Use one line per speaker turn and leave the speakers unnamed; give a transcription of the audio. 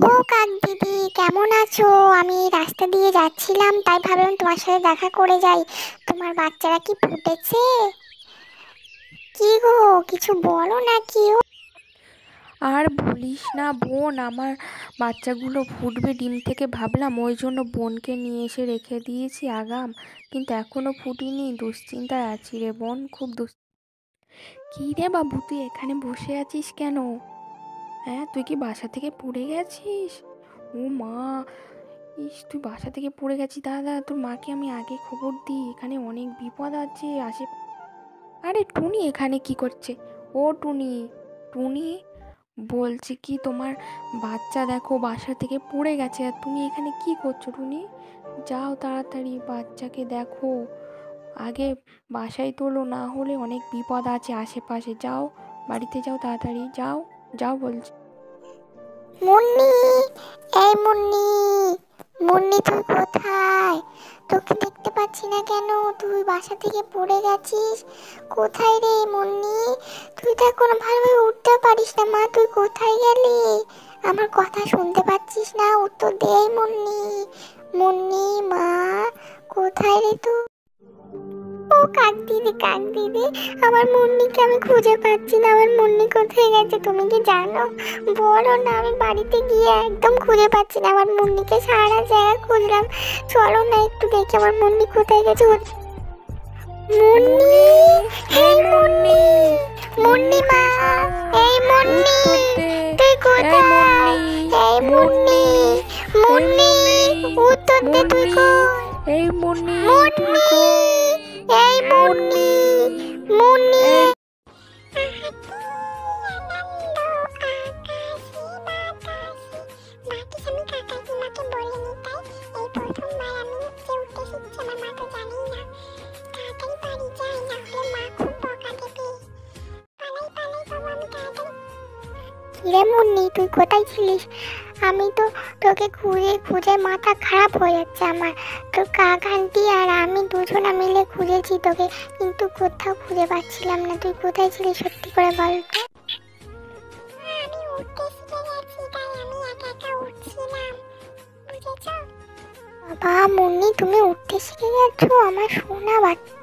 ও কাক দিদি, কেমন আছো? আমি রাস্তা দিয়ে যাচ্ছিলাম, তাই ভাবলাম তোমার সাথে দেখা করে যাই। তোমার বাচ্চারা কি ফুটেছে? কি গো, কিছু বলো না কি?
আর বলিস না বোন, আমার বাচ্চাগুলো ফুটবে ডিম থেকে, ভাবলাম ওই জন্য বোনকে নিয়ে এসে রেখে দিয়েছি আগাম, কিন্তু এখনো ফুটিনি। দুশ্চিন্তায় আছি রে বোন, খুব কী রে বাবু, তুই এখানে বসে আছিস কেন? হ্যাঁ, তুই কি বাসা থেকে পড়ে গেছিস? ও মা! ইস, তুই বাসা থেকে পড়ে গেছিস? দাদা, তোর মাকে আমি আগে খবর দিই, এখানে অনেক বিপদ আছে আসে। আরে টুনি এখানে কি করছে? ও টুনি, টুনি, বলছি কি তোমার বাচ্চা দেখো বাসা থেকে পড়ে গেছে, আর তুমি এখানে কি করছো টুনি? যাও তাড়াতাড়ি বাচ্চাকে দেখো, আগে বাসায় তোলো, না হলে অনেক বিপদ আছে আশেপাশে। যাও, বাড়িতে যাও, তাড়াতাড়ি যাও, যাও বলছি।
মুন্নি, এই মুন্নি, মুন্নি তুই কোথায়? তোকে দেখতে পাচ্ছি না কেন? তুই বাসা থেকে পড়ে গেছিস? কোথায় রে মুন্নি? তুই তো এখনো ভালোভাবে উঠতে পারিস না। মা, তুই কোথায় গেলি? আমার কথা শুনতে পাচ্ছিস না? উত্তর দে মুন্নি। মুন্নি মা, কোথায় রে তুই? ও কাক দিদি, কাক দিদি, আমার মুন্নিকে আমি খুঁজে পাচ্ছি না। আমার মুন্নি কোথায় গেছে তুমি কি জানো? বলো না, আমি বাড়িতে গিয়ে একদম খুঁজে পাচ্ছি না আমার মুন্নিকে। সারা জায়গা খুঁজলাম। চলো না একটু দেখি আমার মুন্নি কোথায় গেছে। মুন্নি,
মুন্নি, এই
এই
মুন্নি,
মুন্নি, মুন্নি
মুন্নি
মা,
কোথায়?
এই মুন্নি,
উত্তর দে।
তুই
এই
কোথায়?
মুন্নি,
এই মুন্নি,
মুন্নি, এই
মুন্নি,
মুন্নি,
উত্তর দে, তুই
মুন্নি,
কই?
এই মুন্নি, তুই
মুন্নি,
কই?
এই মুন্নি,
মুন্নি,
মুন্নি।
এই
কিরে মুন্নি, তুই কোথায় ছিলিস? আমি তো তোকে খুঁজে খুঁজে মাথা খারাপ হয়ে যাচ্ছে আমার। তোর কাক আন্টি আর আমি দুজনা মিলে খুঁজেছি তোকে, কিন্তু কোথাও খুঁজে পাচ্ছিলাম না। তুই কোথায় ছিলিস সত্যি করে বল তো? আমি উঠতে শিখে গেছি, তাই আমি একা একা উঠছিলাম, বুঝেছো? বাবা মুন্নি, তুমি উঠতে শিখে গেছো? আমার সোনা বাচ্চা।